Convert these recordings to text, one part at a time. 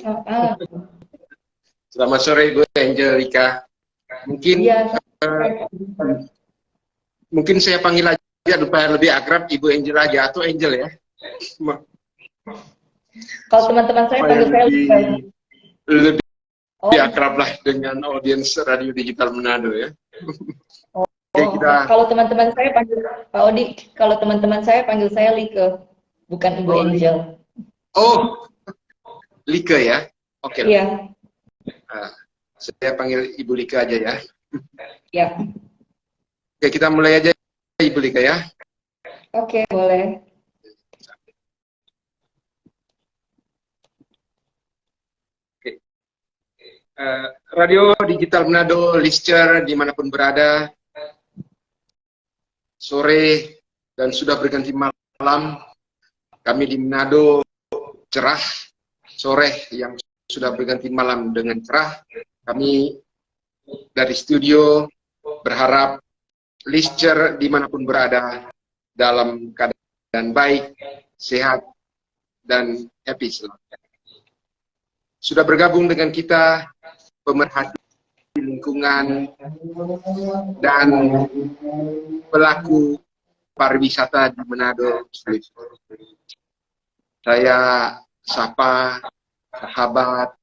selamat malam. Selamat sore Ibu Angelika. Mungkin Iya, mungkin saya panggil aja supaya lebih akrab Ibu Angel aja atau Angel ya. kalau teman-teman saya Supaya panggil saya lebih Oh, akrab lah dengan audiens Radio Digital Manado ya. Oke, oh, kita kalau teman-teman saya panggil Pak Odi, kalau teman-teman saya panggil saya Like, bukan Ibu Angel. Oh, Lika ya. Oke. Iya. Saya panggil Ibu Lika aja ya. Ya. Oke, kita mulai aja Ibu Lika ya. Oke, boleh. Radio Digital Manado, listener dimanapun berada, sore dan sudah berganti malam, kami di Manado cerah, sore yang sudah berganti malam dengan cerah. Kami dari studio berharap listener dimanapun berada dalam keadaan baik, sehat, dan happy selalu. Sudah bergabung dengan kita pemerhati lingkungan dan pelaku pariwisata di Manado. Saya sapa sahabat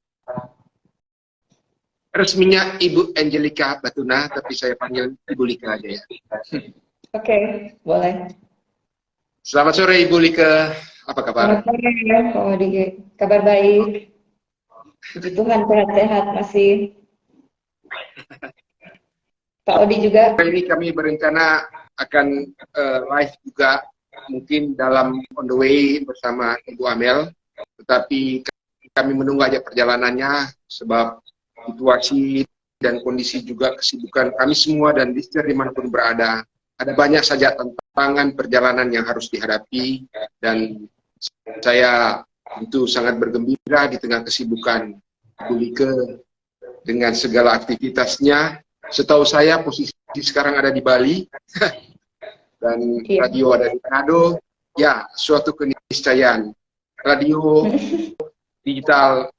resminya Ibu Angelika Batuna, tapi saya panggil Ibu Lika aja ya. Oke, boleh. Selamat sore Ibu Lika, apa kabar? Selamat sore, Pak Odi. Kabar baik. Puji Tuhan, sehat-sehat masih. Pak Odi juga. Hari ini kami berencana akan live juga mungkin dalam on the way bersama Ibu Amel, tetapi kami menunggu aja perjalanannya sebab situasi dan kondisi juga kesibukan kami semua dan listener dimanapun berada. Ada banyak saja tantangan perjalanan yang harus dihadapi dan saya tentu sangat bergembira di tengah kesibukan Ibu Lika dengan segala aktivitasnya. Setahu saya posisi sekarang ada di Bali dan radio ada di Manado. Ya, suatu keniscayaan. Radio digital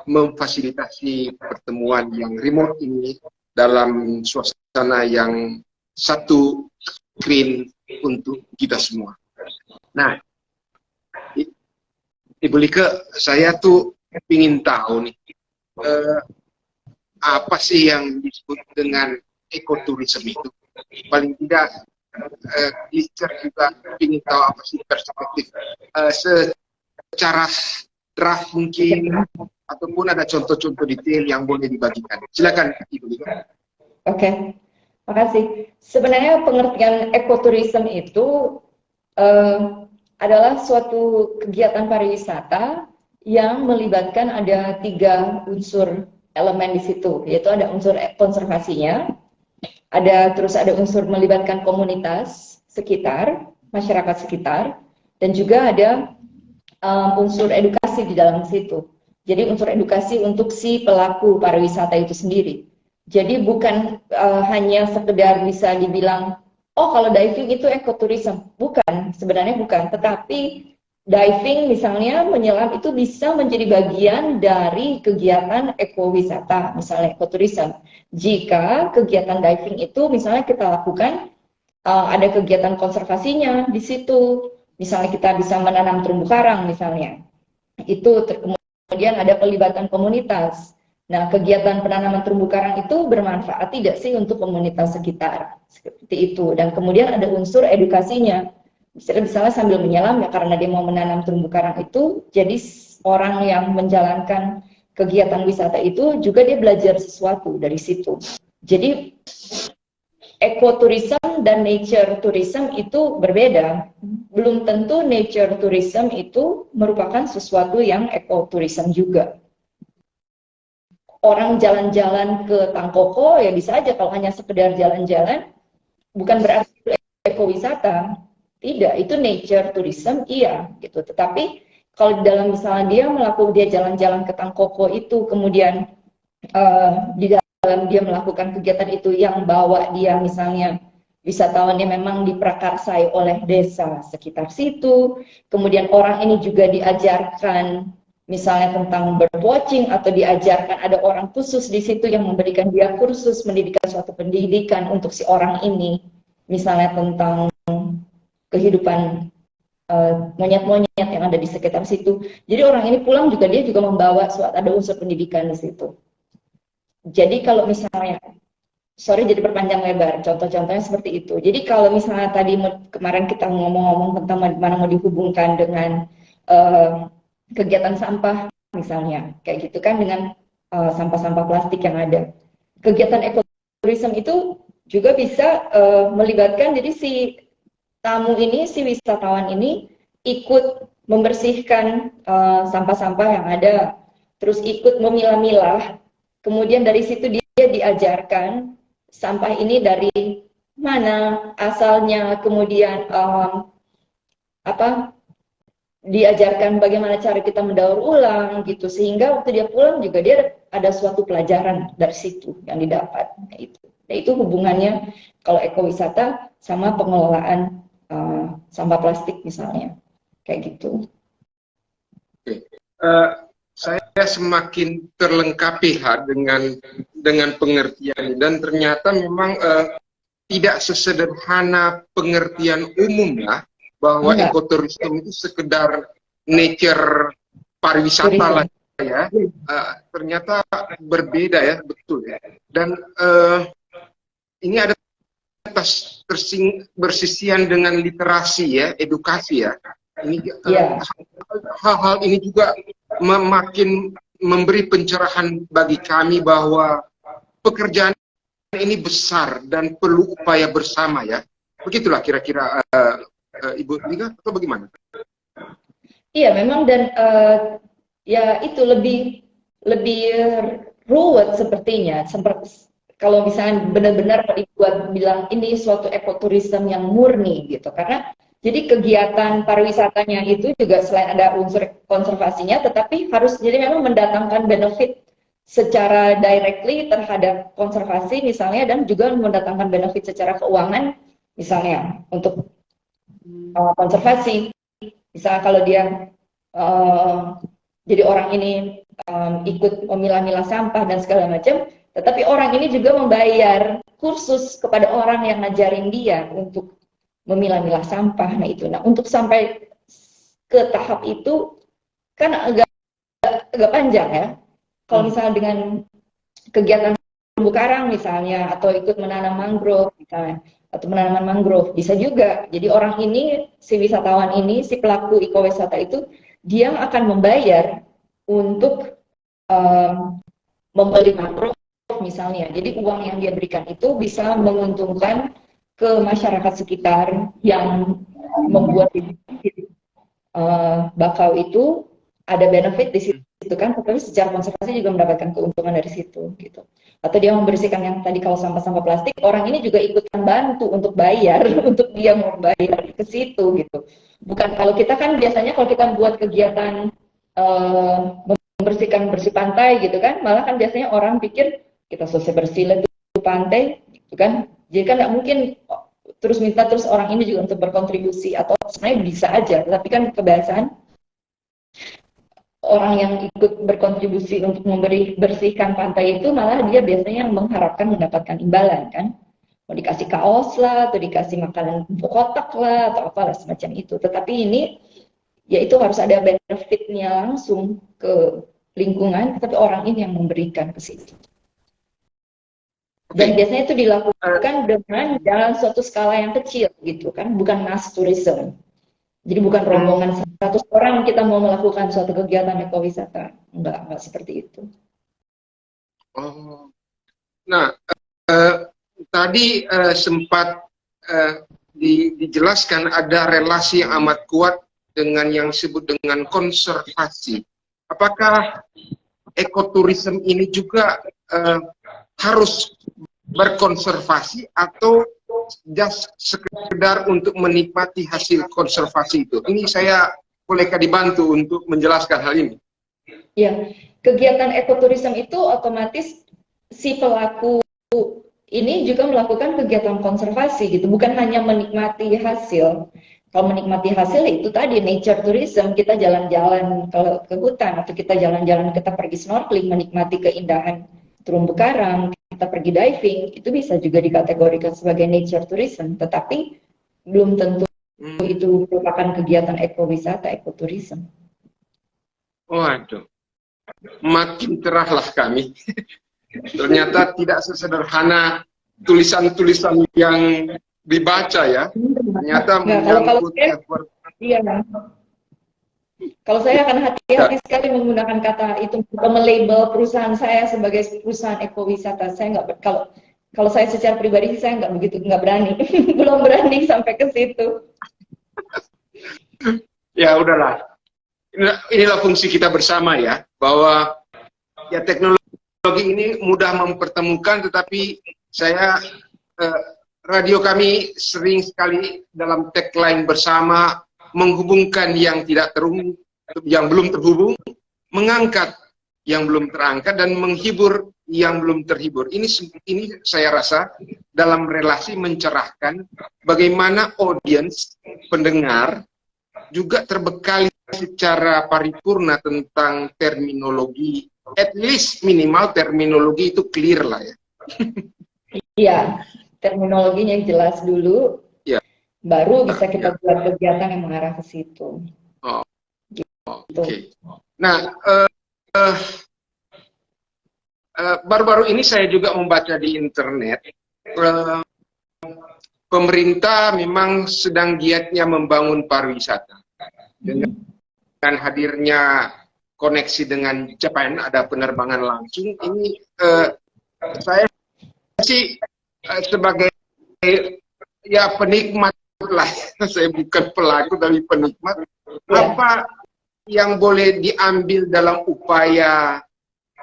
memfasilitasi pertemuan yang remote ini dalam suasana yang satu screen untuk kita semua. Nah, Ibu Lika, saya tuh ingin tahu nih, apa sih yang disebut dengan ekoturisme itu? Paling tidak, listener juga ingin tahu apa sih perspektif secara draft mungkin, ataupun ada contoh-contoh detail yang boleh dibagikan. Silakan Ibu Lika. Oke, makasih. Sebenarnya pengertian ekoturisme itu adalah suatu kegiatan pariwisata yang melibatkan ada 3 unsur elemen di situ, yaitu ada unsur konservasinya, terus ada unsur melibatkan komunitas sekitar, masyarakat sekitar, dan juga ada unsur edukasi di dalam situ. Jadi unsur edukasi untuk si pelaku pariwisata itu sendiri. Jadi bukan hanya sekedar bisa dibilang, oh kalau diving itu ekoturisme. Bukan, sebenarnya bukan. Tetapi diving misalnya, menyelam itu bisa menjadi bagian dari kegiatan ekowisata, misalnya ekoturisme. Jika kegiatan diving itu misalnya kita lakukan, ada kegiatan konservasinya di situ. Misalnya kita bisa menanam terumbu karang misalnya. Itu kemudian ada pelibatan komunitas. Nah, kegiatan penanaman terumbu karang itu bermanfaat tidak sih untuk komunitas sekitar? Seperti itu. Dan kemudian ada unsur edukasinya. Misalnya sambil menyelam, ya karena dia mau menanam terumbu karang itu, jadi orang yang menjalankan kegiatan wisata itu juga dia belajar sesuatu dari situ. Jadi ekoturism dan nature tourism itu berbeda. Belum tentu nature tourism itu merupakan sesuatu yang ekoturism juga. Orang jalan-jalan ke Tangkoko ya bisa aja, kalau hanya sekedar jalan-jalan bukan berarti ekowisata. Tidak, itu nature tourism iya gitu. Tetapi kalau di dalam misalnya dia jalan-jalan ke Tangkoko itu, kemudian di dalam dia melakukan kegiatan itu yang bawa dia misalnya wisatawannya memang diprakarsai oleh desa sekitar situ, kemudian orang ini juga diajarkan misalnya tentang birdwatching, atau diajarkan ada orang khusus di situ yang memberikan dia kursus mendidikan suatu pendidikan untuk si orang ini, misalnya tentang kehidupan monyet-monyet yang ada di sekitar situ. Jadi orang ini pulang juga dia juga membawa suatu ada unsur pendidikan di situ. Jadi kalau misalnya, sorry jadi perpanjang lebar, contoh-contohnya seperti itu. Jadi kalau misalnya tadi kemarin kita ngomong-ngomong tentang bagaimana mau dihubungkan dengan kegiatan sampah misalnya, kayak gitu kan, dengan sampah-sampah plastik yang ada. Kegiatan ekoturism itu juga bisa melibatkan, jadi si tamu ini, si wisatawan ini ikut membersihkan sampah-sampah yang ada, terus ikut memilah-milah. Kemudian dari situ dia diajarkan sampah ini dari mana asalnya, kemudian diajarkan bagaimana cara kita mendaur ulang gitu, sehingga waktu dia pulang juga dia ada suatu pelajaran dari situ yang didapat. Nah, itu hubungannya kalau ekowisata sama pengelolaan sampah plastik misalnya, kayak gitu. Oke. Saya semakin terlengkapi dengan pengertian, dan ternyata memang tidak sesederhana pengertian umumnya bahwa ekoturisme itu sekedar nature pariwisata lah ya. Ternyata berbeda ya, betul ya. Dan ini ada bersisian dengan literasi ya, edukasi ya. Ini hal-hal ini juga makin memberi pencerahan bagi kami bahwa pekerjaan ini besar dan perlu upaya bersama ya. Begitulah kira-kira Ibu Liga, atau bagaimana? Iya memang, dan ya itu lebih ruwet sepertinya. Kalau misalnya benar-benar dibuat bilang ini suatu ekoturism yang murni gitu, karena jadi kegiatan pariwisatanya itu juga selain ada unsur konservasinya, tetapi harus jadi memang mendatangkan benefit secara directly terhadap konservasi misalnya, dan juga mendatangkan benefit secara keuangan misalnya untuk konservasi. Misalnya kalau dia jadi orang ini ikut memilah-milah sampah dan segala macam, tetapi orang ini juga membayar kursus kepada orang yang ngajarin dia untuk memilah-milah sampah. Nah itu, nah untuk sampai ke tahap itu kan agak panjang ya. Kalau misalnya dengan kegiatan terumbu karang misalnya, atau ikut menanam mangrove misalnya, atau penanaman mangrove, bisa juga. Jadi orang ini, si wisatawan ini, si pelaku ekowisata itu, dia akan membayar untuk membeli mangrove misalnya. Jadi uang yang dia berikan itu bisa menguntungkan ke masyarakat sekitar yang membuat bakau itu ada benefit di situ kan, tapi secara konservasi juga mendapatkan keuntungan dari situ gitu. Atau dia membersihkan yang tadi kalau sampah-sampah plastik, orang ini juga ikutan bantu untuk bayar untuk dia mau bayar ke situ gitu. Bukan kalau kita kan biasanya kalau kita buat kegiatan membersihkan pantai gitu kan, malah kan biasanya orang pikir kita selesai bersih itu pantai gitu kan. Jadi kan nggak mungkin terus minta terus orang ini juga untuk berkontribusi, atau sebenarnya bisa aja, tapi kan kebiasaan orang yang ikut berkontribusi untuk bersihkan pantai itu malah dia biasanya mengharapkan mendapatkan imbalan kan, mau dikasih kaos lah, atau dikasih makanan kotak lah, atau apalah semacam itu. Tetapi ini ya itu harus ada benefitnya langsung ke lingkungan, tapi orang ini yang memberikan ke situ. Dan biasanya itu dilakukan dengan dalam suatu skala yang kecil gitu kan, bukan mass tourism. Jadi bukan rombongan 100 orang kita mau melakukan suatu kegiatan ekowisata, enggak seperti itu. Oh, nah tadi sempat dijelaskan ada relasi yang amat kuat dengan yang disebut dengan konservasi. Apakah ekoturism ini juga harus berkonservasi, atau just sekedar untuk menikmati hasil konservasi itu? Ini saya bolehkah dibantu untuk menjelaskan hal ini? Ya, kegiatan ekoturism itu otomatis si pelaku ini juga melakukan kegiatan konservasi gitu, bukan hanya menikmati hasil. Kalau menikmati hasil itu tadi nature tourism, kita jalan-jalan ke hutan atau kita jalan-jalan, kita pergi snorkeling, menikmati keindahan terumbu karang, kita pergi diving, itu bisa juga dikategorikan sebagai nature tourism, tetapi belum tentu itu merupakan kegiatan ekowisata, ekoturism. Waduh, makin cerahlah kami. Ternyata tidak sesederhana tulisan-tulisan yang dibaca ya. Ternyata menyangkut effort. Iya. Kalau saya akan hati-hati sekali menggunakan kata itu untuk melabel perusahaan saya sebagai perusahaan ekowisata. Saya nggak, kalau saya secara pribadi saya nggak berani, belum berani sampai ke situ. Ya udahlah, inilah fungsi kita bersama ya, bahwa ya teknologi ini mudah mempertemukan, tetapi radio kami sering sekali dalam tagline bersama menghubungkan yang tidak terhubung, yang belum terhubung, mengangkat yang belum terangkat, dan menghibur yang belum terhibur. Ini saya rasa dalam relasi mencerahkan bagaimana audiens, pendengar, juga terbekali secara paripurna tentang terminologi, at least minimal terminologi itu clear lah ya. Iya, terminologinya jelas dulu, ya. Baru bisa kita buat kegiatan yang mengarah ke situ. Oh, gitu. Oke. Nah, baru-baru ini saya juga membaca di internet, pemerintah memang sedang giatnya membangun pariwisata. Dengan hadirnya koneksi dengan Jepang, ada penerbangan langsung, ini saya sih sebagai ya penikmat lah, saya bukan pelaku tapi penikmat. Apa yang boleh diambil dalam upaya,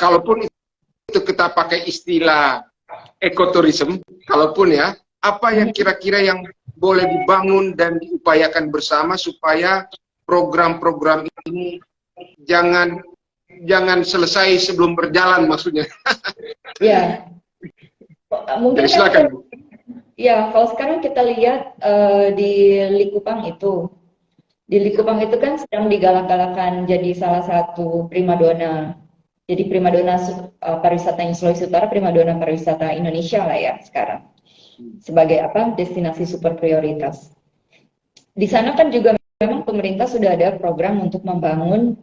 kalaupun itu kita pakai istilah ekoturism, kalaupun ya, apa yang kira-kira yang boleh dibangun dan diupayakan bersama supaya program-program ini jangan selesai sebelum berjalan, maksudnya. Ya, mungkin jadi, silakan. Ya, kalau sekarang kita lihat di Likupang itu kan sedang digalak-galakan jadi salah satu primadona. Jadi primadona pariwisata yang Sulawesi Utara, primadona pariwisata Indonesia lah ya sekarang. Sebagai apa? Destinasi super prioritas. Di sana kan juga memang pemerintah sudah ada program untuk membangun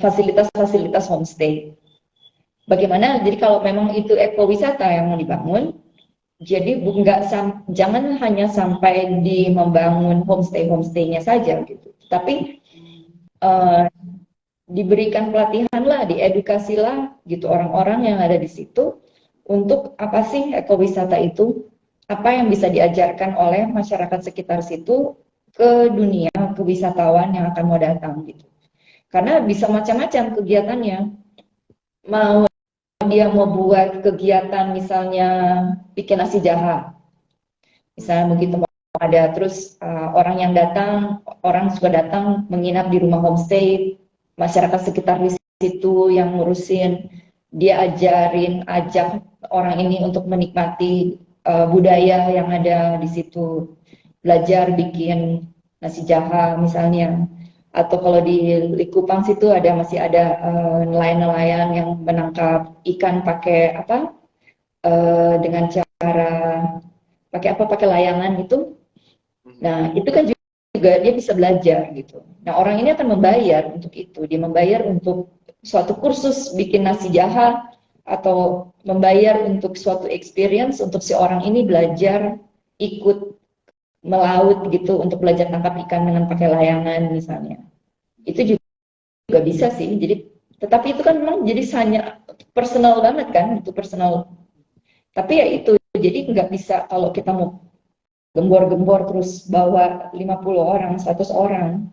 fasilitas-fasilitas homestay. Bagaimana? Jadi kalau memang itu ekowisata yang mau dibangun, jadi jangan hanya sampai di membangun homestay-homestaynya saja gitu, tapi diberikan pelatihan lah, diedukasi lah gitu orang-orang yang ada di situ untuk apa sih ekowisata itu, apa yang bisa diajarkan oleh masyarakat sekitar situ ke dunia, ke wisatawan yang akan mau datang gitu. Karena bisa macam-macam kegiatannya. Dia mau buat kegiatan misalnya bikin nasi jaha, misalnya begitu ada, terus orang yang datang, orang suka datang menginap di rumah homestay, masyarakat sekitar di situ yang ngurusin, dia ajak orang ini untuk menikmati budaya yang ada di situ, belajar bikin nasi jaha misalnya. Atau kalau di Likupang situ masih ada nelayan-nelayan yang menangkap ikan pakai dengan cara pakai layangan gitu. Nah, itu kan juga dia bisa belajar gitu. Nah, orang ini akan membayar untuk itu. Dia membayar untuk suatu kursus bikin nasi jaha, atau membayar untuk suatu experience untuk si orang ini belajar ikut melaut gitu, untuk belajar tangkap ikan dengan pakai layangan misalnya. Itu juga bisa sih. Jadi, tetapi itu kan memang jadi hanya personal banget kan, itu personal. Tapi ya itu, jadi nggak bisa kalau kita mau gembor-gembor terus bawa 50 orang, 100 orang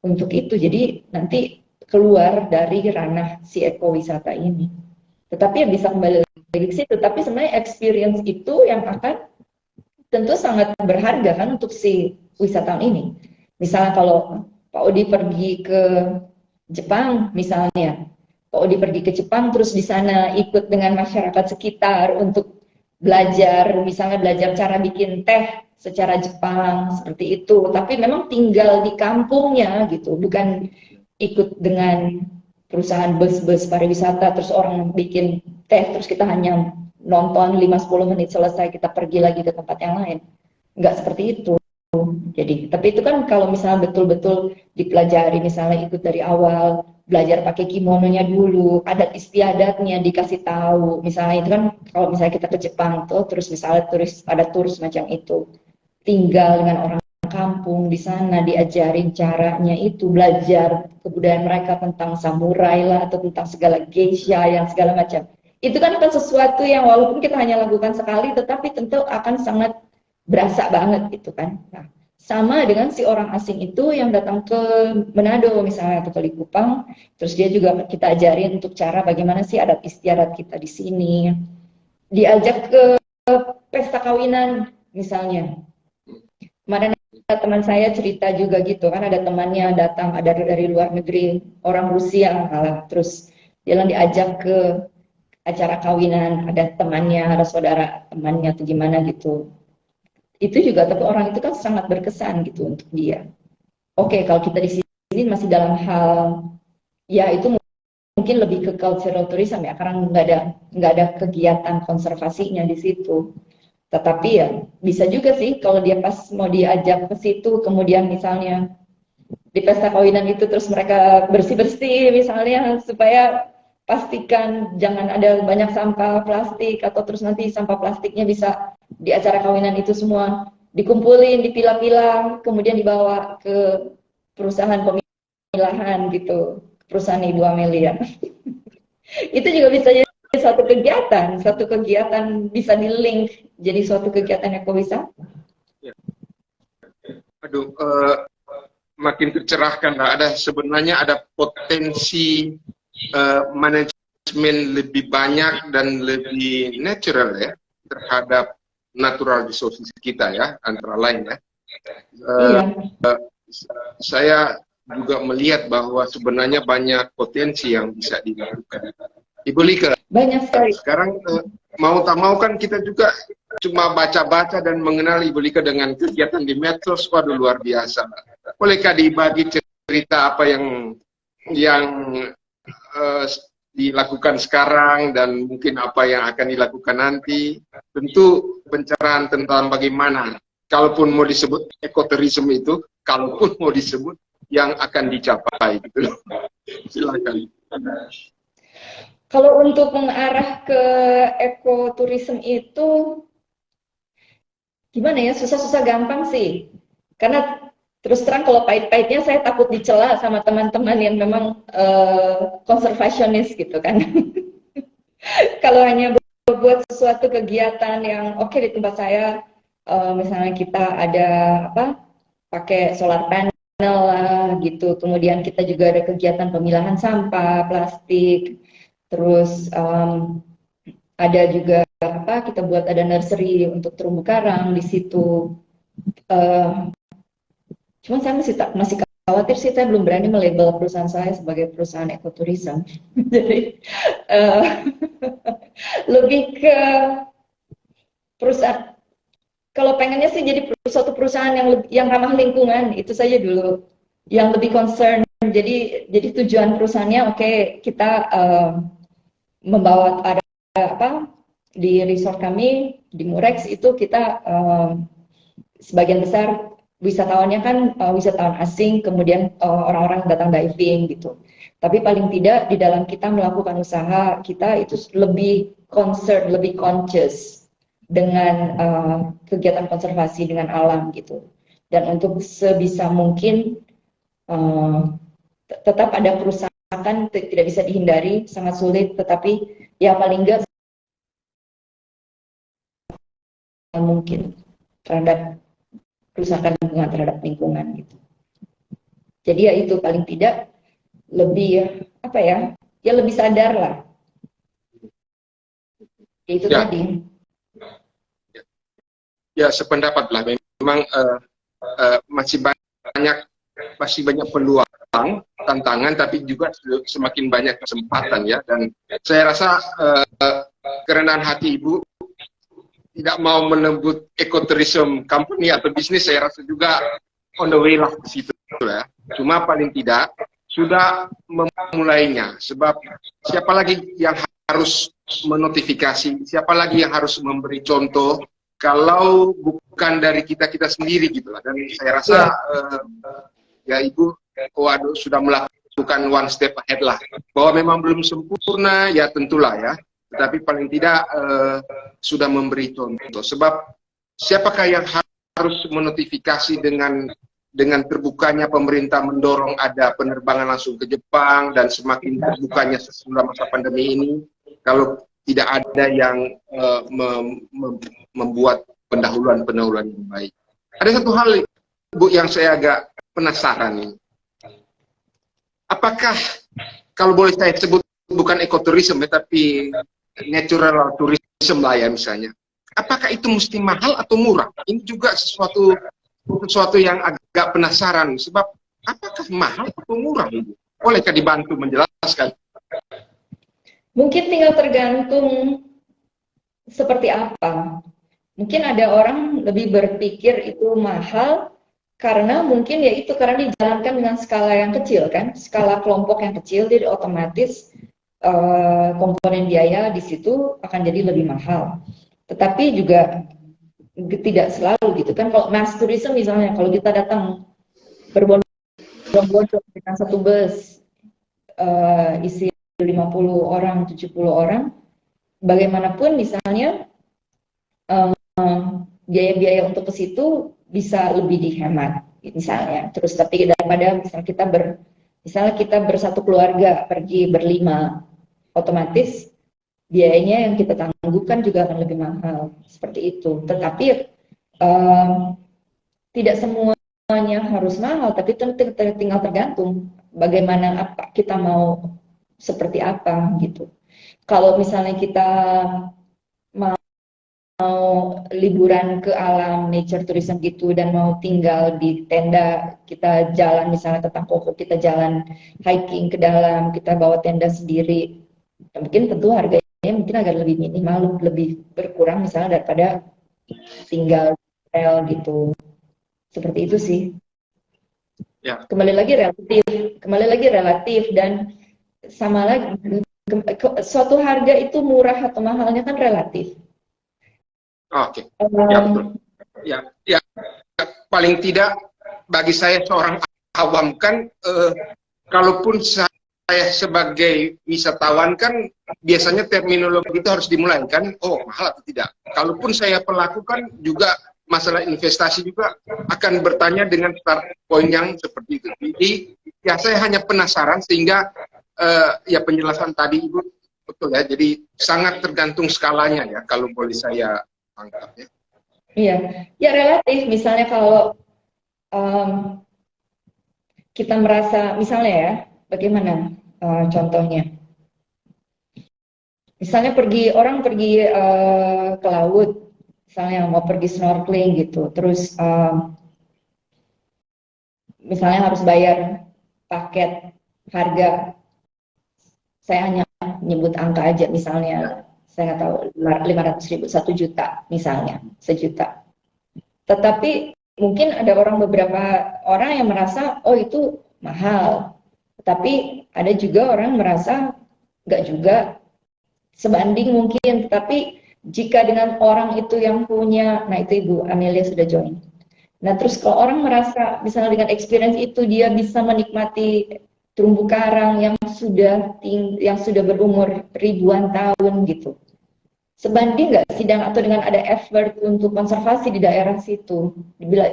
untuk itu. Jadi nanti keluar dari ranah si ekowisata ini. Tetapi ya bisa kembali lagi ke situ. Tapi sebenarnya experience itu yang akan tentu sangat berharga kan untuk si wisatawan ini. Misalnya kalau Pak Odi pergi ke Jepang misalnya, Pak Odi pergi ke Jepang terus di sana ikut dengan masyarakat sekitar untuk belajar, misalnya belajar cara bikin teh secara Jepang seperti itu, tapi memang tinggal di kampungnya gitu, bukan ikut dengan perusahaan bus-bus pariwisata terus orang bikin teh terus kita hanya nonton 5-10 menit selesai kita pergi lagi ke tempat yang lain. Nggak seperti itu. Jadi, tapi itu kan kalau misalnya betul-betul dipelajari, misalnya ikut dari awal, belajar pakai kimononya dulu, adat istiadatnya dikasih tahu. Misalnya itu kan kalau misalnya kita ke Jepang tuh, terus misalnya ada turis macam itu, tinggal dengan orang kampung di sana, diajarin caranya itu, belajar kebudayaan mereka tentang samurai lah, atau tentang segala geisha yang segala macam. Itu kan sesuatu yang walaupun kita hanya lakukan sekali, tetapi tentu akan sangat berasa banget gitu kan. Nah, sama dengan si orang asing itu yang datang ke Manado misalnya atau ke Likupang, terus dia juga kita ajarin untuk cara bagaimana sih adat istiadat kita di sini. Diajak ke pesta kawinan misalnya. Kemarin ada teman saya cerita juga gitu kan, ada temannya datang ada dari luar negeri, orang Rusia malah, terus dia diajak ke acara kawinan, ada temannya, ada saudara temannya atau gimana gitu. Itu juga tapi orang itu kan sangat berkesan gitu untuk dia. Oke, kalau kita di sini masih dalam hal ya itu mungkin lebih ke cultural tourism ya, karena nggak ada kegiatan konservasinya di situ. Tetapi ya bisa juga sih kalau dia pas mau diajak ke situ, kemudian misalnya di pesta kawinan itu terus mereka bersih-bersih misalnya supaya pastikan jangan ada banyak sampah plastik, atau terus nanti sampah plastiknya bisa di acara kawinan itu semua dikumpulin, dipilah-pilah, kemudian dibawa ke perusahaan pemilahan gitu, perusahaan Ibu Amelia. Itu juga bisa jadi suatu kegiatan bisa di-link jadi suatu kegiatan ekowisata. Ya. Aduh, makin tercerahkan lah. Sebenarnya ada potensi manajemen lebih banyak dan lebih natural ya terhadap natural resources kita ya, antara lain ya. Iya. Saya juga melihat bahwa sebenarnya banyak potensi yang bisa dilakukan. Ibu Lika, banyak sekali. Sekarang mau tak mau kan kita juga cuma baca-baca dan mengenal Ibu Lika dengan kegiatan di medsos, waduh luar biasa. Bolehkah dibagi cerita apa yang dilakukan sekarang dan mungkin apa yang akan dilakukan nanti? Tentu pencerahan tentang bagaimana, kalaupun mau disebut ekoturism itu, kalaupun mau disebut yang akan dicapai gitu. Silakan. Kalau untuk mengarah ke ekoturism itu gimana ya, susah-susah gampang sih. Karena terus terang kalau pahit-pahitnya saya takut dicela sama teman-teman yang memang konservasionis gitu kan. Kalau hanya buat sesuatu kegiatan yang oke, di tempat saya misalnya kita ada pakai solar panel lah gitu, kemudian kita juga ada kegiatan pemilahan sampah plastik, terus ada juga kita buat ada nursery untuk terumbu karang di situ. Cuman saya masih khawatir sih, saya belum berani melabel perusahaan saya sebagai perusahaan ekoturism. Jadi lebih ke perusahaan, kalau pengennya sih jadi suatu perusahaan yang ramah lingkungan, itu saja dulu yang lebih concern. Jadi tujuan perusahaannya oke, kita membawa ada di resort kami di Murex itu kita sebagian besar wisatawannya kan wisatawan asing, kemudian orang-orang datang diving gitu. Tapi paling tidak di dalam kita melakukan usaha, kita itu lebih concern, lebih conscious dengan kegiatan konservasi dengan alam gitu. Dan untuk sebisa mungkin tetap ada kerusakan, tidak bisa dihindari, sangat sulit, tetapi ya paling enggak mungkin terhadap kerusakan lingkungan, terhadap lingkungan gitu. Jadi ya itu paling tidak lebih ya lebih sadar lah. Itu ya. Tadi. Ya sependapat lah. Memang masih banyak peluang, tantangan, tapi juga semakin banyak kesempatan ya. Dan saya rasa kerendahan hati Ibu tidak mau menebut ecotourism company atau bisnis, saya rasa juga on the way lah ke situ ya. Cuma paling tidak sudah memulainya, sebab siapa lagi yang harus menotifikasi, siapa lagi yang harus memberi contoh kalau bukan dari kita sendiri gitu lah. Dan saya rasa ya Ibu waduh sudah melakukan one step ahead lah, bahwa memang belum sempurna ya tentulah ya, tetapi paling tidak sudah memberi contoh. Sebab siapakah yang harus menotifikasi dengan terbukanya pemerintah mendorong ada penerbangan langsung ke Jepang dan semakin terbukanya sesudah masa pandemi ini, kalau tidak ada yang membuat pendahuluan yang baik. Ada satu hal Bu yang saya agak penasaran nih. Apakah kalau boleh saya sebut bukan ekoturism ya, tapi natural tourism lah ya misalnya. Apakah itu mesti mahal atau murah? Ini juga sesuatu yang agak penasaran. Sebab apakah mahal atau murah? Bolehkah dibantu menjelaskan? Mungkin tinggal tergantung seperti apa. Mungkin ada orang lebih berpikir itu mahal karena mungkin ya itu karena dijalankan dengan skala yang kecil kan, skala kelompok yang kecil, jadi otomatis komponen biaya di situ akan jadi lebih mahal. Tetapi juga tidak selalu gitu kan. Kalau mass tourism misalnya, kalau kita datang berbondong-bondong dengan satu bus isi 50 orang, 70 orang, bagaimanapun misalnya biaya-biaya untuk ke situ bisa lebih dihemat misalnya. Terus tapi daripada misalnya kita bersatu keluarga pergi berlima, otomatis biayanya yang kita tangguhkan juga akan lebih mahal seperti itu. Tetapi tidak semuanya harus mahal, tapi tinggal tergantung bagaimana apa kita mau seperti apa gitu. Kalau misalnya kita mau liburan ke alam, nature tourism gitu, dan mau tinggal di tenda, kita jalan misalnya tentang koko, kita jalan hiking ke dalam, kita bawa tenda sendiri, mungkin tentu harganya mungkin agak lebih minimal, lebih berkurang misalnya daripada tinggal di hotel gitu. Seperti itu sih. Ya. Kembali lagi relatif dan sama lagi suatu harga itu murah atau mahalnya kan relatif. Oke, ya betul. Ya, paling tidak bagi saya seorang awam kan, kalaupun saya sebagai wisatawan kan biasanya terminologi itu harus dimulai kan, oh mahal atau tidak. Kalaupun saya pelaku kan juga masalah investasi juga akan bertanya dengan start point yang seperti itu. Jadi ya saya hanya penasaran sehingga ya penjelasan tadi Ibu betul ya. Jadi sangat tergantung skalanya ya kalau boleh saya anggap ya. Iya, ya relatif. Misalnya kalau kita merasa, misalnya ya, bagaimana contohnya? Misalnya orang pergi ke laut, misalnya mau pergi snorkeling gitu, terus misalnya harus bayar paket harga, saya hanya nyebut angka aja, misalnya saya nggak tahu 500.000, 1 juta misalnya, sejuta. Tetapi mungkin ada beberapa orang yang merasa oh itu mahal, tapi ada juga orang merasa nggak juga, sebanding mungkin. Tapi jika dengan orang itu yang punya, nah itu Ibu Amelia sudah join. Nah terus kalau orang merasa misalnya dengan experience itu dia bisa menikmati terumbu karang yang sudah berumur ribuan tahun gitu, sebanding nggak sih atau dengan ada effort untuk konservasi di daerah situ,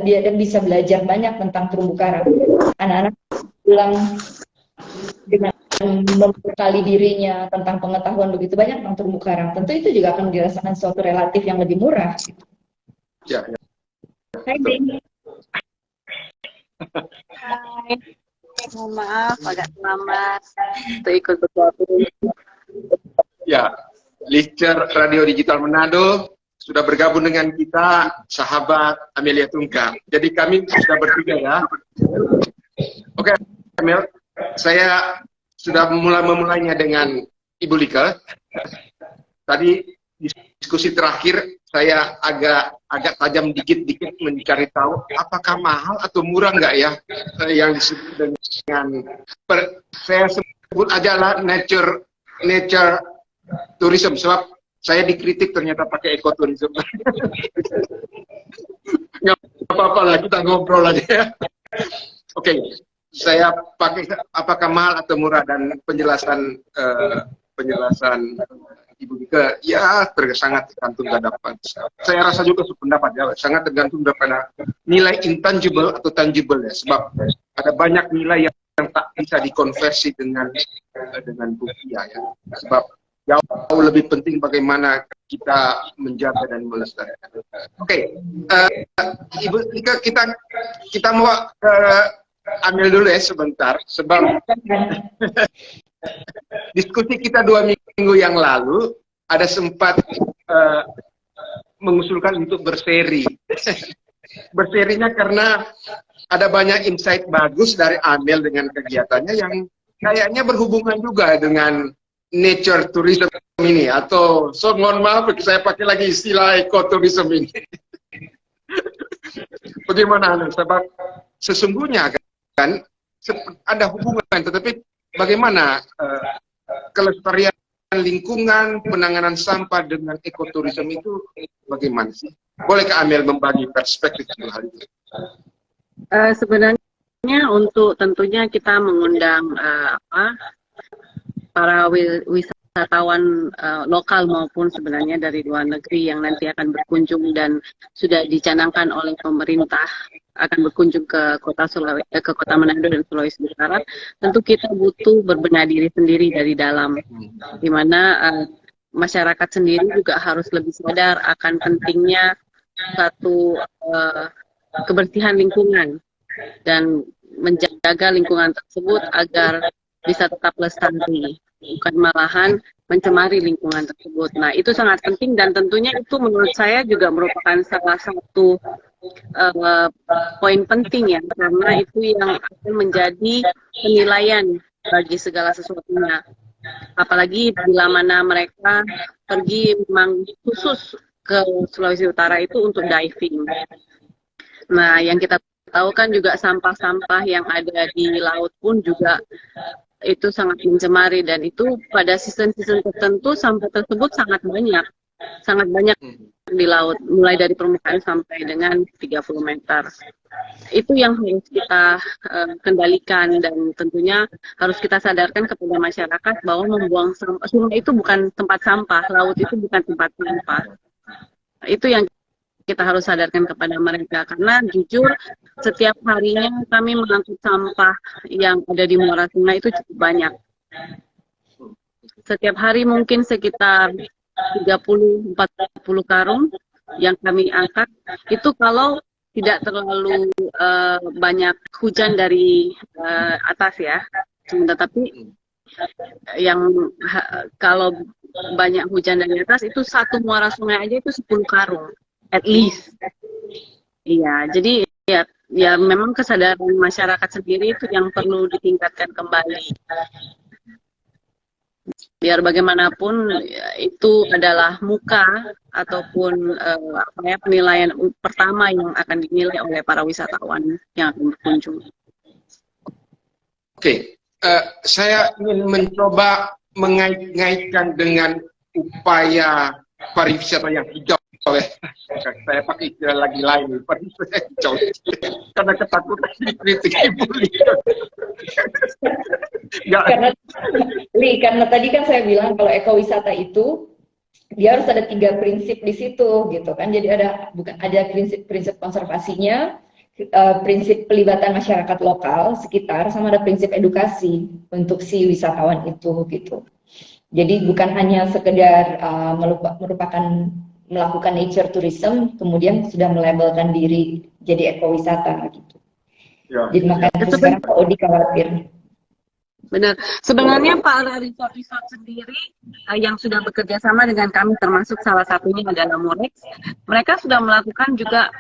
dia bisa belajar banyak tentang terumbu karang. Anak-anak pulang dengan membekali dirinya tentang pengetahuan begitu banyak tentang terumbu karang, tentu itu juga akan dirasakan suatu relatif yang lebih murah. Ya. Hai Beni. Hai, mohon maaf agak lama untuk ikut bergabung. Ya, Lister Radio Digital Manado sudah bergabung dengan kita, sahabat Amelia Tungkar. Jadi kami sudah bertiga ya. Oke, Amel, saya sudah memulainya dengan Ibu Lika. Tadi diskusi terakhir saya agak tajam dikit-dikit mencari tahu apakah mahal atau murah nggak ya yang disebut dengan saya sebut aja lah nature tourism, sebab saya dikritik ternyata pakai ekoturism. Nggak apa-apa lah, kita ngobrol aja ya. Oke, saya pakai apakah mahal atau murah, dan penjelasan Ibu Mika ya sangat tergantung dapat. Saya rasa juga sependapat ya, sangat tergantung daripada nilai intangible atau tangible ya, sebab ada banyak nilai yang tak bisa dikonversi dengan rupiah ya, sebab jauh lebih penting bagaimana kita menjaga dan melestarikan. Oke, Ibu Mika, kita mau ambil dulu ya sebentar, sebab diskusi kita 2 minggu yang lalu ada sempat mengusulkan untuk berseri. Berserinya karena ada banyak insight bagus dari Amel dengan kegiatannya yang kayaknya berhubungan juga dengan nature tourism ini, atau mohon maaf saya pakai lagi istilah ekoturism ini. Bagaimana Amel? Sebab sesungguhnya kan ada hubungan, tetapi bagaimana kelestarian lingkungan, penanganan sampah dengan ekoturism itu bagaimana sih? Boleh Kak Amel membagi perspektif hal itu? Sebenarnya untuk tentunya kita mengundang para wisatawan lokal maupun sebenarnya dari luar negeri yang nanti akan berkunjung dan sudah dicanangkan oleh pemerintah akan berkunjung ke kota Manado dan Sulawesi Barat. Tentu kita butuh berbenah diri sendiri dari dalam, di mana masyarakat sendiri juga harus lebih sadar akan pentingnya satu kebersihan lingkungan dan menjaga lingkungan tersebut agar bisa tetap lestari, bukan malahan mencemari lingkungan tersebut. Nah, itu sangat penting, dan tentunya itu menurut saya juga merupakan salah satu poin penting ya, karena itu yang akan menjadi penilaian bagi segala sesuatunya. Apalagi bila mana mereka pergi memang khusus ke Sulawesi Utara itu untuk diving. Nah, yang kita tahu kan juga sampah-sampah yang ada di laut pun juga itu sangat mencemari, dan itu pada season-season tertentu sampah tersebut sangat banyak di laut, mulai dari permukaan sampai dengan 30 meter. Itu yang harus kita kendalikan, dan tentunya harus kita sadarkan kepada masyarakat bahwa membuang sampah, sungai itu bukan tempat sampah, laut itu bukan tempat sampah. Itu yang kita harus sadarkan kepada mereka, karena jujur setiap harinya kami mengangkut sampah yang ada di muara sungai itu cukup banyak. Setiap hari mungkin sekitar 30-40 karung yang kami angkat, itu kalau tidak terlalu banyak hujan dari atas ya. Tetapi yang kalau banyak hujan dari atas itu satu muara sungai aja itu 10 karung. At least. Iya, jadi ya memang kesadaran masyarakat sendiri itu yang perlu ditingkatkan kembali. Biar bagaimanapun itu adalah muka ataupun penilaian pertama yang akan dinilai oleh para wisatawan yang akan berkunjung. Oke, saya ingin mencoba mengait-ngaitkan dengan upaya pariwisata yang hijau. Saya pakai istilah lagi lain, pariwisata hijau, karena ketakutan dikritik Ibu. Karena tadi kan saya bilang kalau ekowisata itu dia harus ada 3 prinsip di situ gitu kan. Jadi ada prinsip konservasinya, prinsip pelibatan masyarakat lokal sekitar, sama ada prinsip edukasi untuk si wisatawan itu gitu. Jadi bukan hanya sekedar melakukan nature tourism kemudian sudah melabelkan diri jadi ekowisata gitu. Ya. Jadi makanya itu sekarang Pak Odi khawatir. Benar. Sebenarnya para resort sendiri yang sudah bekerja sama dengan kami, termasuk salah satunya adalah Murex, mereka sudah melakukan juga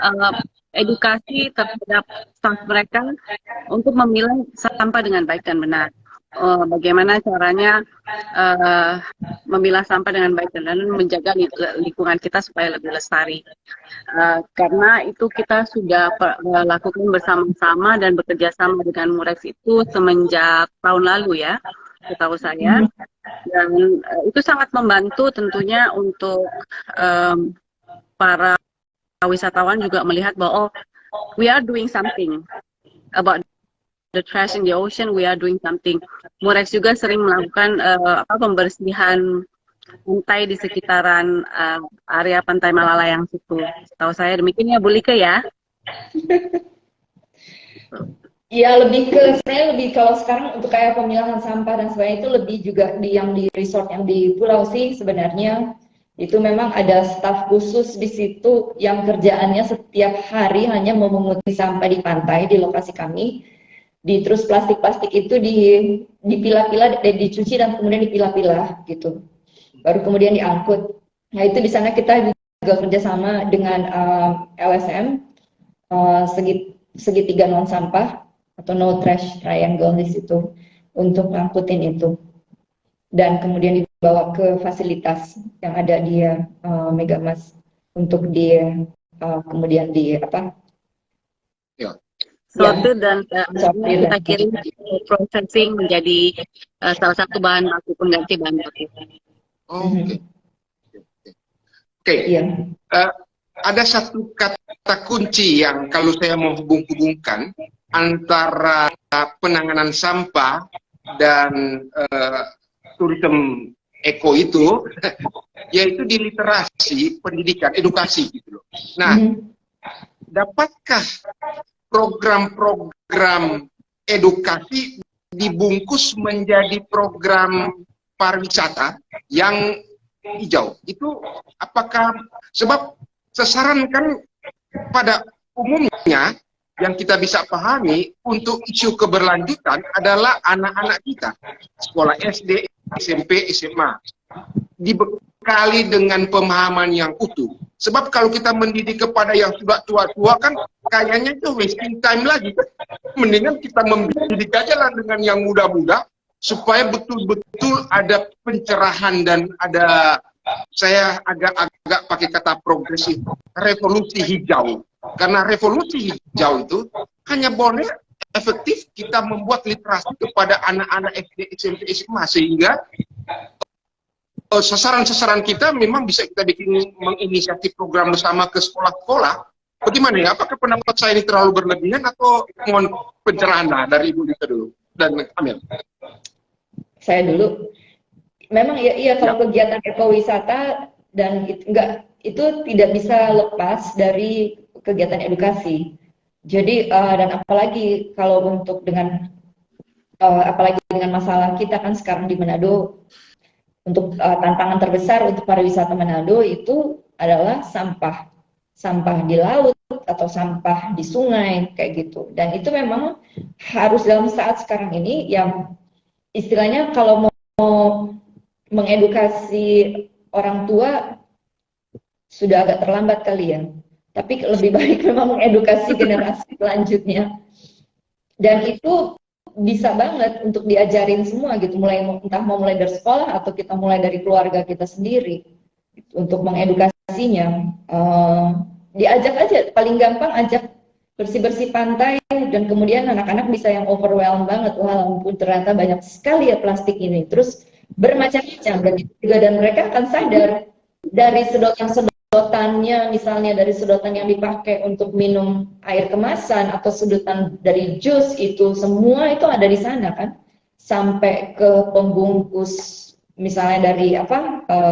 edukasi terhadap staff mereka untuk memilah sampah dengan baik dan benar. bagaimana caranya memilah sampah dengan baik dan menjaga lingkungan kita supaya lebih lestari. Karena itu kita sudah lakukan bersama-sama dan bekerja sama dengan Murex itu semenjak tahun lalu ya, setahu saya. Dan itu sangat membantu tentunya untuk para wisatawan juga melihat bahwa we are doing something about the trash in the ocean, we are doing something. Murex juga sering melakukan pembersihan pantai di sekitaran area Pantai Malalayang situ. Tahu saya demikian ya Bu Like ya. Ya saya lebih kalau sekarang untuk kayak pemilahan sampah dan sebagainya itu lebih juga yang di resort yang di pulau sih sebenarnya itu memang ada staf khusus di situ yang kerjaannya setiap hari hanya memunguti sampah di pantai di lokasi kami. Terus plastik-plastik itu dipilah-pilah, dicuci dan kemudian dipilah-pilah gitu. Baru kemudian diangkut. Nah itu di sana kita juga kerjasama dengan LSM segitiga non sampah atau no trash triangle di situ untuk ngangkutin itu dan kemudian dibawa ke fasilitas yang ada di Megamas untuk kemudian sortir dan kita kirim processing menjadi salah satu bahan baku pengganti bahan baku. Oke. Ada satu kata kunci yang kalau saya mau hubung-hubungkan antara penanganan sampah dan tourism eko itu, yaitu di literasi, pendidikan, edukasi gitu loh. Nah, dapatkah program-program edukasi dibungkus menjadi program pariwisata yang hijau? Itu apakah sebab sasaran kan pada umumnya yang kita bisa pahami untuk isu keberlanjutan adalah anak-anak kita, sekolah SD, SMP, SMA, dibekali dengan pemahaman yang utuh. Sebab kalau kita mendidik kepada yang sudah tua-tua kan kayaknya itu wasting time lagi. Mendingan kita mendidik aja lah dengan yang muda-muda supaya betul-betul ada pencerahan dan ada, saya agak pakai kata progresif, revolusi hijau. Karena revolusi hijau itu hanya boleh efektif kita membuat literasi kepada anak-anak SD, SMP, SMA sehingga sasaran-sasaran kita memang bisa kita bikin menginisiatif program bersama ke sekolah-sekolah. Bagaimana ya? Apakah pendapat saya ini terlalu berlebihan atau mohon pencerahan lah dari Ibu Lika dulu dan Amel? Saya dulu. Memang iya kalau kegiatan ekowisata dan itu tidak bisa lepas dari kegiatan edukasi. Jadi dan apalagi kalau untuk apalagi dengan masalah kita kan sekarang di Manado, untuk tantangan terbesar untuk pariwisata Manado itu adalah sampah di laut atau sampah di sungai kayak gitu. Dan itu memang harus dalam saat sekarang ini yang istilahnya kalau mau mengedukasi orang tua sudah agak terlambat kali ya. Tapi lebih baik memang mengedukasi generasi selanjutnya. Dan itu bisa banget untuk diajarin semua gitu, entah mau mulai dari sekolah atau kita mulai dari keluarga kita sendiri untuk mengedukasinya. Diajak aja, paling gampang ajak bersih-bersih pantai dan kemudian anak-anak bisa yang overwhelmed banget, wah ampun ternyata banyak sekali ya plastik ini. Terus bermacam-macam dan mereka akan sadar dari sedotannya, misalnya dari sedotan yang dipakai untuk minum air kemasan atau sedotan dari jus, itu semua itu ada di sana kan, sampai ke pembungkus misalnya dari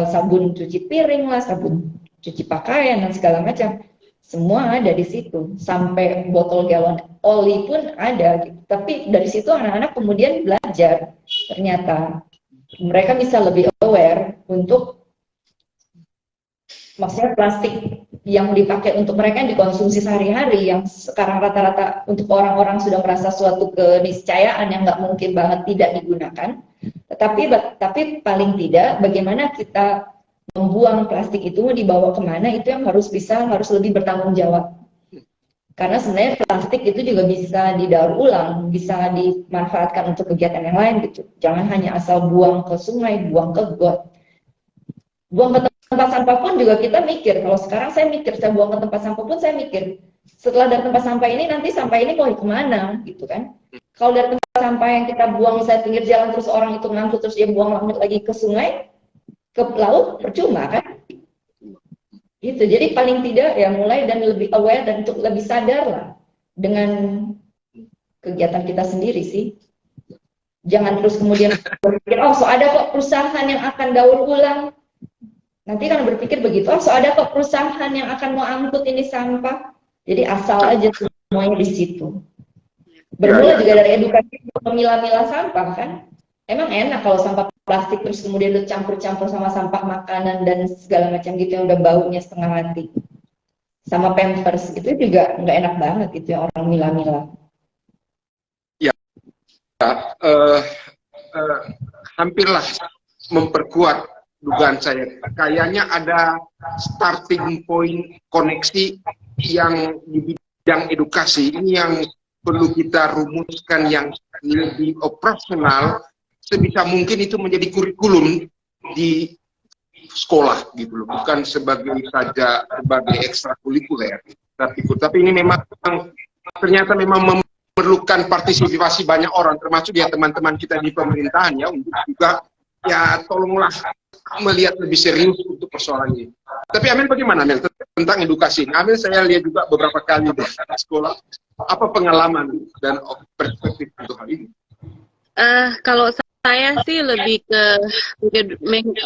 sabun cuci piring lah, sabun cuci pakaian dan segala macam, semua ada di situ, sampai botol galon oli pun ada gitu. Tapi dari situ anak-anak kemudian belajar, ternyata mereka bisa lebih aware untuk maksudnya plastik yang dipakai untuk mereka yang dikonsumsi sehari-hari, yang sekarang rata-rata untuk orang-orang sudah merasa suatu keniscayaan yang nggak mungkin banget tidak digunakan. Tapi paling tidak bagaimana kita membuang plastik itu, dibawa kemana, itu yang harus lebih bertanggung jawab. Karena sebenarnya plastik itu juga bisa didaur ulang, bisa dimanfaatkan untuk kegiatan yang lain gitu. Jangan hanya asal buang ke sungai, buang ke got. Buang ke tempat sampah pun juga kita mikir. Kalau sekarang saya mikir, saya buang ke tempat sampah pun saya mikir. Setelah dari tempat sampah ini, nanti sampah ini mau kemana gitu kan. Kalau dari tempat sampah yang kita buang misalnya pinggir jalan, terus orang itu ngangkut, terus dia buang lagi ke sungai, ke laut, percuma kan. Gitu. Jadi paling tidak ya mulai dan lebih aware dan untuk lebih sadar lah dengan kegiatan kita sendiri sih. Jangan terus kemudian berpikir, oh so ada kok perusahaan yang akan daur ulang. Nanti kan berpikir begitu, oh so ada kok perusahaan yang akan mau angkut ini sampah. Jadi asal aja semuanya di situ. Bermula juga dari edukasi memilah-milah sampah kan. Emang enak kalau sampah plastik terus kemudian itu campur-campur sama sampah makanan dan segala macam gitu yang udah baunya setengah mati. Sama Pampers itu juga nggak enak banget itu yang orang milah-milah. Ya, hampirlah memperkuat dugaan saya. Kayaknya ada starting point koneksi yang di bidang edukasi ini yang perlu kita rumuskan yang lebih operasional. Sebisa mungkin itu menjadi kurikulum di sekolah gitu loh, bukan sebagai ekstrakurikuler. Tapi ini memang ternyata memang memerlukan partisipasi banyak orang, termasuk ya teman-teman kita di pemerintahan ya, untuk juga ya tolonglah melihat lebih serius untuk persoalan ini. Tapi Amel bagaimana Amel tentang edukasi? Amel saya lihat juga beberapa kali di sekolah. Apa pengalaman dan perspektif untuk hal ini? Kalau saya sih lebih ke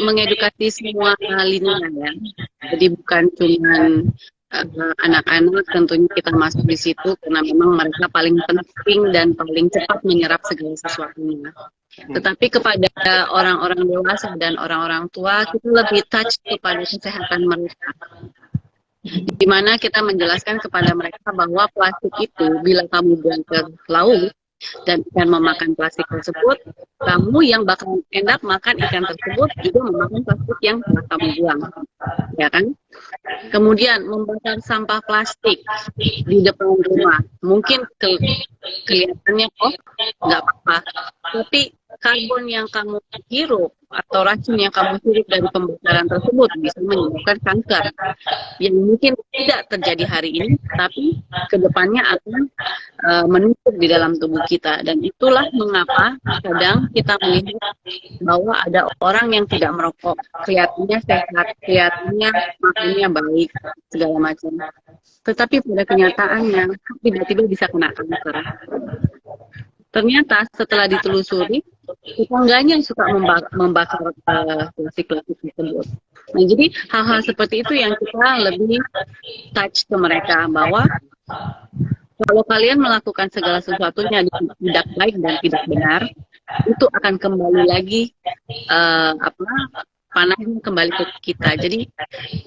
mengedukasi semua lini ya. Jadi bukan cuma anak-anak, tentunya kita masuk di situ karena memang mereka paling penting dan paling cepat menyerap segala sesuatunya. Tetapi kepada orang-orang dewasa dan orang-orang tua, kita lebih touch kepada kesehatan mereka. Di mana kita menjelaskan kepada mereka bahwa plastik itu bila kamu buang ke laut dan ikan memakan plastik tersebut, kamu yang bakal enak makan ikan tersebut juga memakan plastik yang telah kamu buang, ya kan? Kemudian membakar sampah plastik di depan rumah, mungkin kelihatannya nggak apa-apa, tapi karbon yang kamu hirup atau racun yang kamu hirup dari pembakaran tersebut bisa menyebabkan kanker yang mungkin tidak terjadi hari ini, tapi kedepannya akan menumpuk di dalam tubuh kita. Dan itulah mengapa kadang kita melihat bahwa ada orang yang tidak merokok, kelihatannya sehat, kelihatannya makannya baik, segala macam. Tetapi pada kenyataannya tiba-tiba bisa kena kanker. Ternyata setelah ditelusuri, tetangganya suka membakar plastik-plastik tersebut. Nah, jadi hal-hal seperti itu yang kita lebih touch ke mereka, bahwa kalau kalian melakukan segala sesuatunya tidak baik dan tidak benar, itu akan kembali lagi panahnya kembali ke kita. Jadi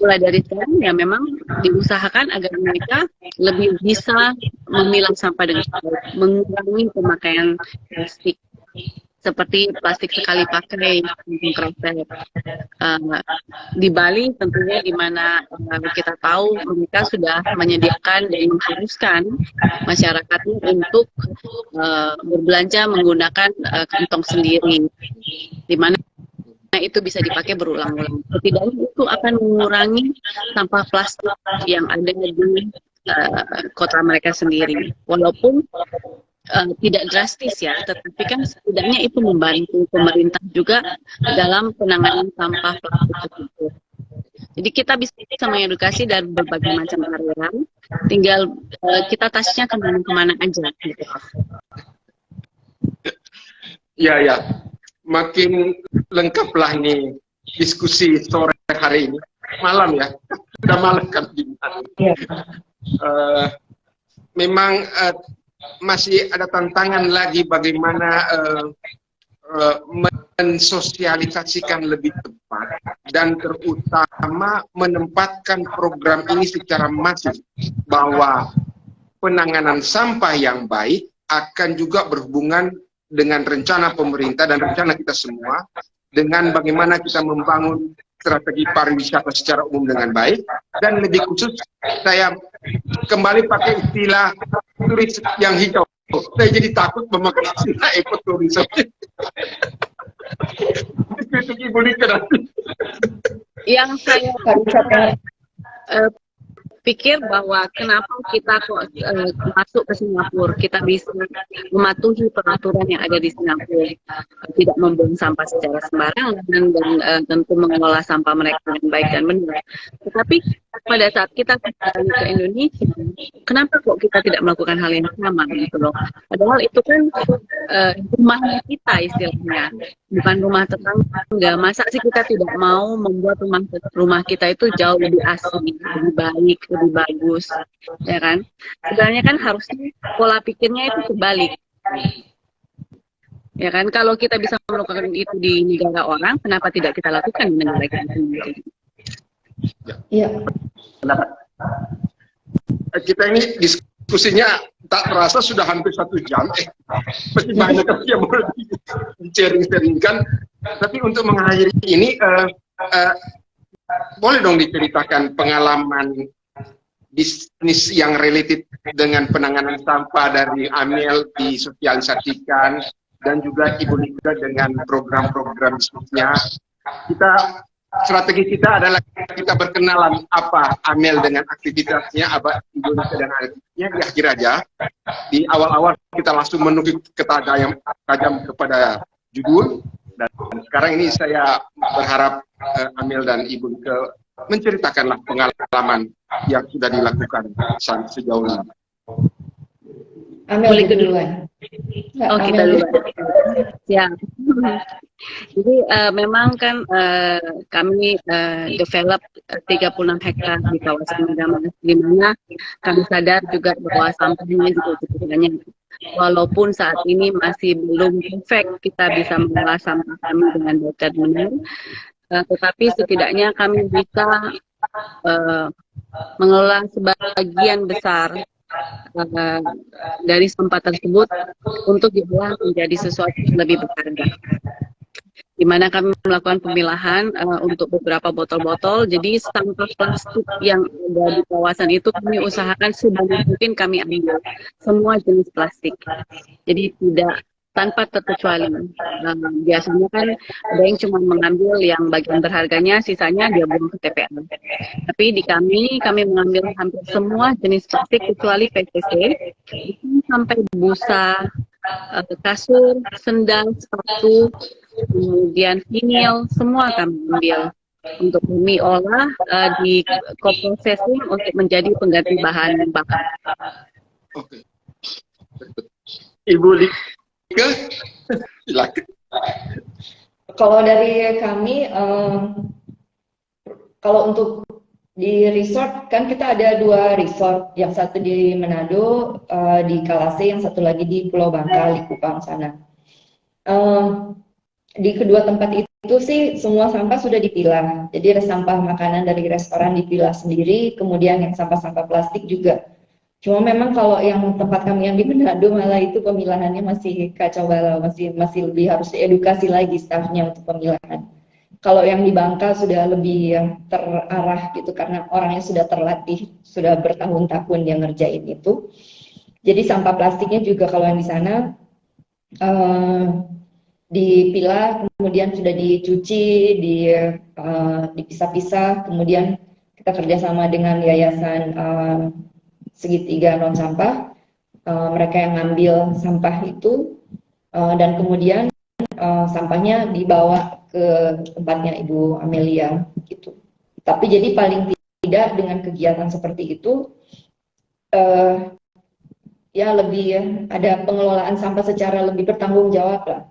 mulai dari sekarang ya memang diusahakan agar mereka lebih bisa memilah sampah dengan baik, mengurangi pemakaian plastik seperti plastik sekali pakai, kresek. Di Bali tentunya, di mana kita tahu mereka sudah menyediakan dan mengharuskan masyarakatnya untuk berbelanja menggunakan kantong sendiri, di mana itu bisa dipakai berulang-ulang. Setidaknya itu akan mengurangi sampah plastik yang ada di kota mereka sendiri. Walaupun tidak drastis ya, tetapi kan setidaknya itu membantu pemerintah juga dalam penanganan sampah plastik tersebut. Jadi kita bisa mengedukasi dari berbagai macam area, tinggal kita touch-nya kemana-kemana aja. Gitu. Ya. Makin lengkaplah ini diskusi sore hari ini. Malam ya, sudah malam kan. Memang masih ada tantangan lagi bagaimana mensosialisasikan lebih tepat dan terutama menempatkan program ini secara masif, bahwa penanganan sampah yang baik akan juga berhubungan dengan rencana pemerintah dan rencana kita semua, dengan bagaimana kita membangun strategi pariwisata secara umum dengan baik. Dan lebih khusus saya kembali pakai istilah turis yang hijau. Saya jadi takut memakai istilah ekoturisme. Itu Ibu Lika nanti. Yang saya Pariwisata. pikir bahwa kenapa kita kok masuk ke Singapura, kita bisa mematuhi peraturan yang ada di Singapura, tidak membuang sampah secara sembarangan dan tentu mengelola sampah mereka dengan baik dan benar. Tetapi pada saat kita kembali ke Indonesia, kenapa kok kita tidak melakukan hal yang sama gitu loh? Padahal itu kan rumahnya kita istilahnya, bukan rumah tetangga. Masa sih kita tidak mau membuat rumah kita itu jauh lebih asri, lebih baik, lebih bagus, ya kan? Sebenarnya kan harusnya pola pikirnya itu kebalik, ya kan? Kalau kita bisa melakukan itu di negara orang, kenapa tidak kita lakukan di negara kita sendiri? Iya. Kita ini diskusinya tak terasa sudah hampir 1 jam. Masih banyak yang mau di-sharing-sharingkan. Tapi untuk mengakhiri ini, boleh dong diceritakan pengalaman bisnis yang related dengan penanganan sampah dari Amel disosialisasikan, dan juga Ibu Lika dengan program-program bisnisnya. Strategi kita adalah kita berkenalan apa Amel dengan aktivitasnya, apa Ibu Lika dan aktivitasnya. Di akhir aja, di awal-awal kita langsung menukik tajam kepada judul. Dan sekarang ini saya berharap Amel dan Ibu Lika menceritakanlah pengalaman yang sudah dilakukan sejauh ini. Amel Boleh duluan. Oh, kita duluan. Ya. Jadi memang kan kami develop 36 hektar di kawasan Megamas, di mana kami sadar juga bahwa sampahnya juga cukup banyak. Walaupun saat ini masih belum perfect kita bisa mengolah sampah kami dengan baik dan benar, tetapi setidaknya kami bisa mengelola sebagian besar dari sampah tersebut untuk diolah menjadi sesuatu yang lebih berharga. Di mana kami melakukan pemilahan untuk beberapa botol-botol. Jadi sampah plastik yang ada di kawasan itu kami usahakan sebanyak mungkin kami ambil semua jenis plastik. Jadi tidak tanpa terkecuali. Biasanya kan ada yang cuma mengambil yang bagian berharganya, sisanya dia buang ke TPA. Tapi di kami mengambil hampir semua jenis plastik kecuali PVC, sampai busa, kasur, sendal, sepatu, kemudian vinil, semua kami ambil untuk kami olah di co-processing untuk menjadi pengganti bahan bakar. Oke. Ibu Lika, silakan. Kalau dari kami, kalau untuk di resort kan kita ada 2 resort, yang satu di Manado, di Kalase, yang satu lagi di Pulau Bangka, di Kupang sana. Di kedua tempat itu sih semua sampah sudah dipilah. Jadi ada sampah makanan dari restoran dipilah sendiri, kemudian yang sampah-sampah plastik juga. Cuma memang kalau yang tempat kami yang di Manado malah itu pemilahannya masih kacau balau, masih lebih harus diedukasi lagi stafnya untuk pemilahan. Kalau yang di Bangka sudah lebih terarah gitu karena orangnya sudah terlatih, sudah bertahun-tahun yang ngerjain itu. Jadi sampah plastiknya juga kalau yang di sana dipilah, kemudian sudah dicuci, dipisah-pisah, kemudian kita kerjasama dengan yayasan segitiga non sampah, mereka yang ngambil sampah itu dan kemudian sampahnya dibawa ke tempatnya Ibu Amelia gitu. Tapi jadi paling tidak dengan kegiatan seperti itu ya lebih ada pengelolaan sampah secara lebih bertanggung jawab lah.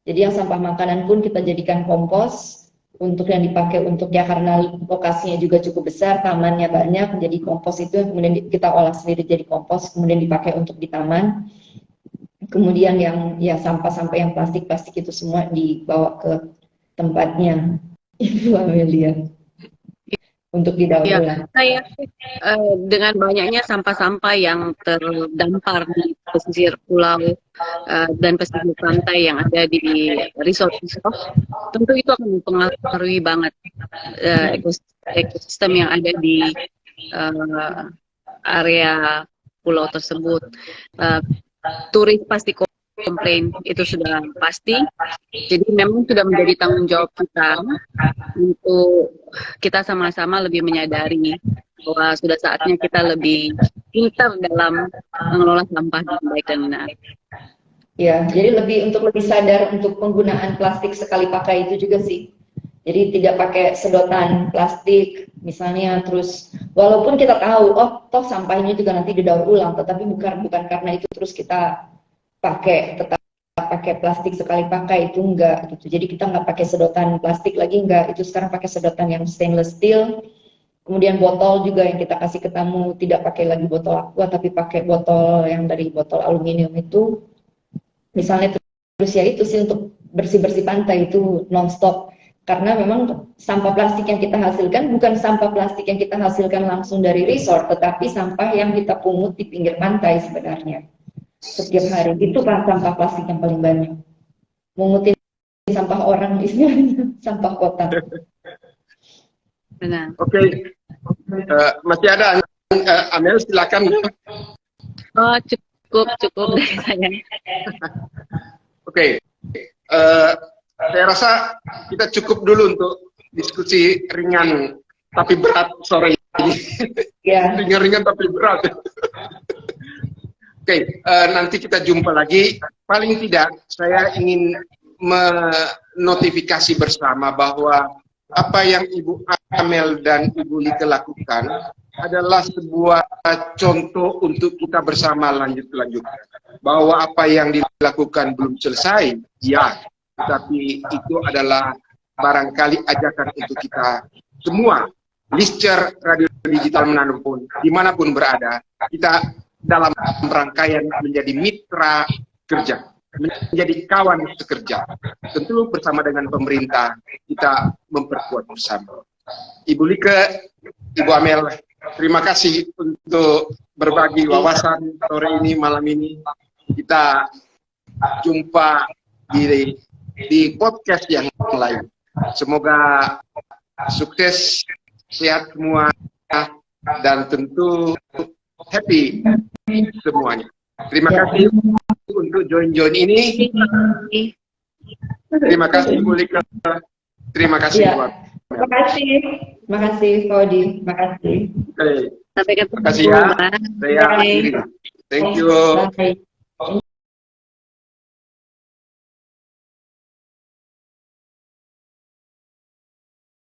Jadi yang sampah makanan pun kita jadikan kompos untuk yang dipakai untuk ya karena lokasinya juga cukup besar, tamannya banyak, menjadi kompos itu kemudian kita olah sendiri jadi kompos, kemudian dipakai untuk di taman. Kemudian yang ya sampah-sampah yang plastik-plastik itu semua dibawa ke tempatnya Ibu Amelia untuk didaur ulang. Saya dengan banyaknya sampah-sampah yang terdampar di pesisir pulau dan pesisir pantai yang ada di resort-resort, tentu itu akan mempengaruhi banget ekosistem yang ada di area pulau tersebut. Turis pasti komplain, itu sudah pasti. Jadi memang sudah menjadi tanggung jawab kita untuk kita sama-sama lebih menyadari bahwa sudah saatnya kita lebih pintar dalam mengelola sampah dengan baik dan benar. Ya, jadi untuk lebih sadar untuk penggunaan plastik sekali pakai itu juga sih. Jadi tidak pakai sedotan plastik misalnya, terus walaupun kita tahu oh toh sampahnya juga nanti didaur ulang, tetapi bukan karena itu terus kita tetap pakai plastik sekali pakai, itu enggak gitu. Jadi kita nggak pakai sedotan plastik lagi, enggak, itu sekarang pakai sedotan yang stainless steel. Kemudian botol juga yang kita kasih ke tamu tidak pakai lagi botol aqua, tapi pakai botol yang dari botol aluminium itu misalnya. Terus ya itu sih untuk bersih-bersih pantai itu non-stop. Karena memang sampah plastik yang kita hasilkan bukan sampah plastik yang kita hasilkan langsung dari resort, tetapi sampah yang kita pungut di pinggir pantai sebenarnya. Setiap hari, itu kan sampah plastik yang paling banyak. Mungutin sampah orang, istilahnya, sampah kota. Benar. Oke. Masih ada, Amel, silakan. Oh, cukup dari saya. Oke. Saya rasa kita cukup dulu untuk diskusi ringan tapi berat sore ini. Ya. Ringan-ringan tapi berat. Oke, nanti kita jumpa lagi. Paling tidak saya ingin menotifikasi bersama bahwa apa yang Ibu Amel dan Ibu Lika lakukan adalah sebuah contoh untuk kita bersama lanjutkan. Bahwa apa yang dilakukan belum selesai, ya, tapi itu adalah barangkali ajakan untuk kita semua, listener radio digital dimanapun berada, kita dalam rangkaian menjadi mitra kerja, menjadi kawan sekerja. Tentu bersama dengan pemerintah kita memperkuat bersama. Ibu Lika, Ibu Amel, terima kasih untuk berbagi wawasan sore ini, malam ini. Kita jumpa di podcast yang lain. Semoga sukses, sehat semua, dan tentu happy semuanya. Terima kasih untuk join ini. Terima kasih Bu Lika. Terima kasih Bu. Terima kasih Fodi. Terima kasih. Oke. Sampai ketemu. Terima kasih ya. Saya akhiri. Thank you. Bye.